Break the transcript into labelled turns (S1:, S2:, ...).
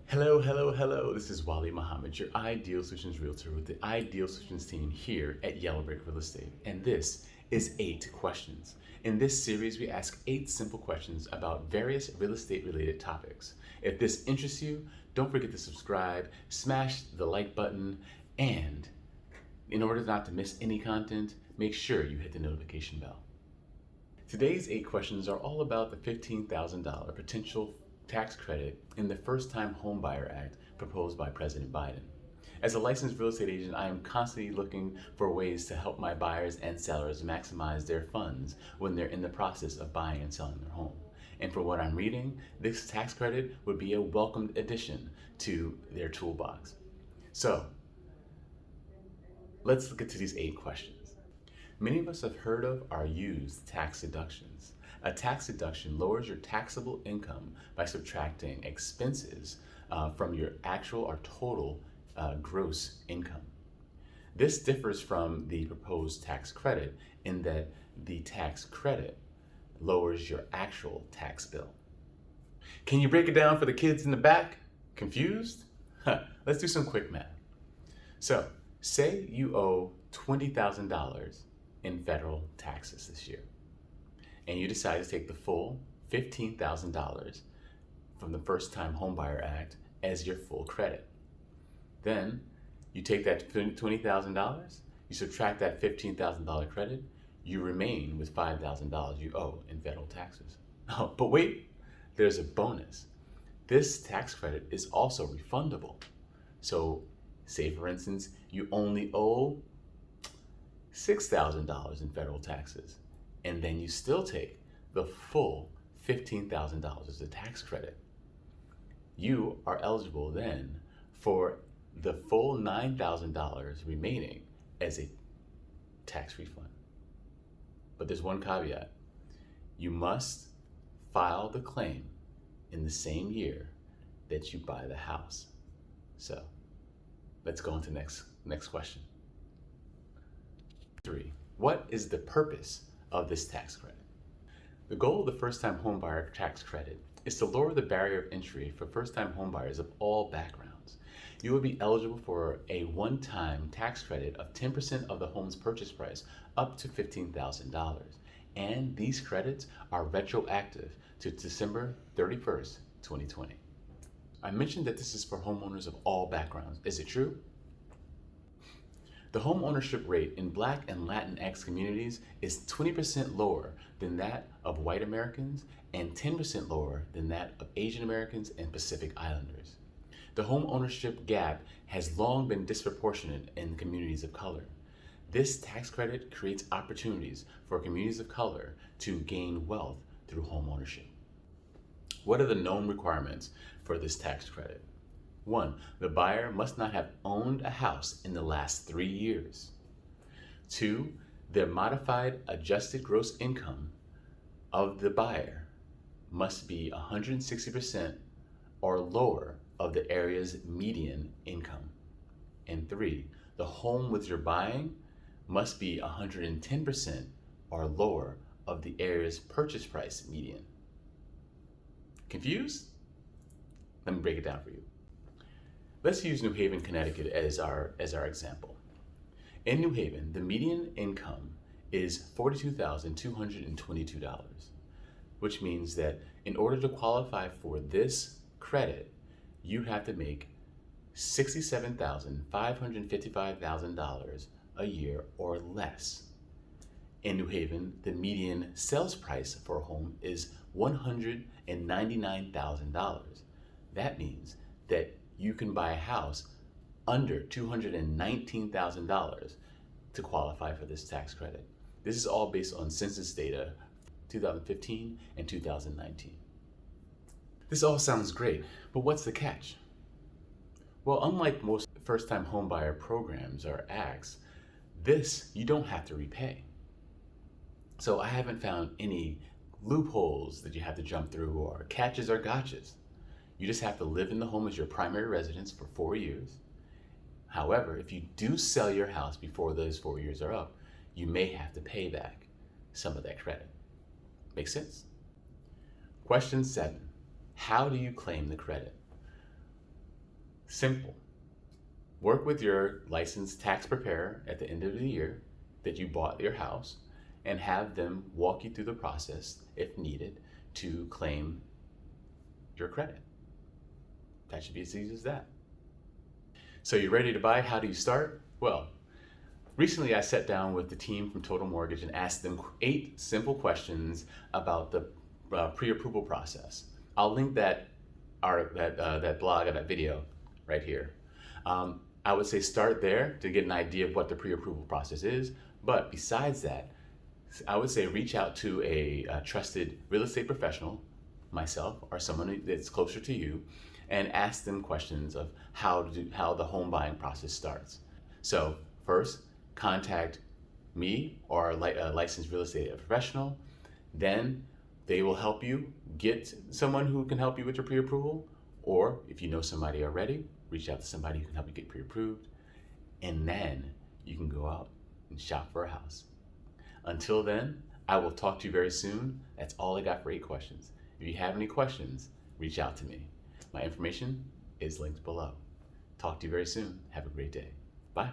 S1: Hello, hello, hello. This is Wali Muhammad, your Ideal Solutions Realtor with the Ideal Solutions team here at Yellow Brick Real Estate. And this is 8 questions. In this series, we ask 8 simple questions about various real estate related topics. If this interests you, don't forget to subscribe, smash the like button, and in order not to miss any content, make sure you hit the notification bell. Today's 8 questions are all about the $15,000 potential tax credit in the First-Time Homebuyer Act proposed by President Biden. As a licensed real estate agent, I am constantly looking for ways to help my buyers and sellers maximize their funds when they're in the process of buying and selling their home. And for what I'm reading, this tax credit would be a welcomed addition to their toolbox. So, let's look into these 8 questions. Many of us have heard of or used tax deductions. A tax deduction lowers your taxable income by subtracting expenses from your actual or total gross income. This differs from the proposed tax credit in that the tax credit lowers your actual tax bill. Can you break it down for the kids in the back? Confused? Let's do some quick math. So, say you owe $20,000 in federal taxes this year, and you decide to take the full $15,000 from the First-Time Homebuyer Act as your full credit. Then you take that $20,000, you subtract that $15,000 credit, you remain with $5,000 you owe in federal taxes. Oh, but wait, there's a bonus. This tax credit is also refundable. So say for instance, you only owe $6,000 in federal taxes, and then you still take the full $15,000 as a tax credit. You are eligible then for the full $9,000 remaining as a tax refund. But there's one caveat. You must file the claim in the same year that you buy the house. So let's go on to next question. 3. What is the purpose of this tax credit? The goal of the First-Time Homebuyer Tax Credit is to lower the barrier of entry for first-time homebuyers of all backgrounds. You will be eligible for a one-time tax credit of 10% of the home's purchase price up to $15,000. And these credits are retroactive to December 31st, 2020. I mentioned that this is for homeowners of all backgrounds. Is it true? The home ownership rate in Black and Latinx communities is 20% lower than that of white Americans and 10% lower than that of Asian Americans and Pacific Islanders. The home ownership gap has long been disproportionate in communities of color. This tax credit creates opportunities for communities of color to gain wealth through home ownership. What are the known requirements for this tax credit? 1. The buyer must not have owned a house in the last 3 years. 2. The modified adjusted gross income of the buyer must be 160% or lower of the area's median income. And 3. The home which you're buying must be 110% or lower of the area's purchase price median. Confused? Let me break it down for you. Let's use New Haven, Connecticut as our example. In New Haven, the median income is $42,222, which means that in order to qualify for this credit, you have to make $67,555 a year or less. In New Haven, the median sales price for a home is $199,000. That means that you can buy a house under $219,000 to qualify for this tax credit. This is all based on census data 2015 and 2019. This all sounds great, but what's the catch? Well, unlike most first-time homebuyer programs or acts, this you don't have to repay. So I haven't found any loopholes that you have to jump through or catches or gotchas. You just have to live in the home as your primary residence for 4 years. However, if you do sell your house before those 4 years are up, you may have to pay back some of that credit. Make sense? Question 7. How do you claim the credit? Simple. Work with your licensed tax preparer at the end of the year that you bought your house and have them walk you through the process, if needed, to claim your credit. That should be as easy as that. So you're ready to buy? How do you start? Well, recently I sat down with the team from Total Mortgage and asked them 8 simple questions about the pre-approval process. I'll link that blog or that video right here. I would say start there to get an idea of what the pre-approval process is. But besides that, I would say reach out to a trusted real estate professional, myself, or someone that's closer to you, and ask them questions of how the home buying process starts. So first, contact me or a licensed real estate professional. Then they will help you get someone who can help you with your pre-approval, or if you know somebody already, reach out to somebody who can help you get pre-approved, and then you can go out and shop for a house. Until then, I will talk to you very soon. That's all I got for 8 questions. If you have any questions, reach out to me. My information is linked below. Talk to you very soon. Have a great day. Bye.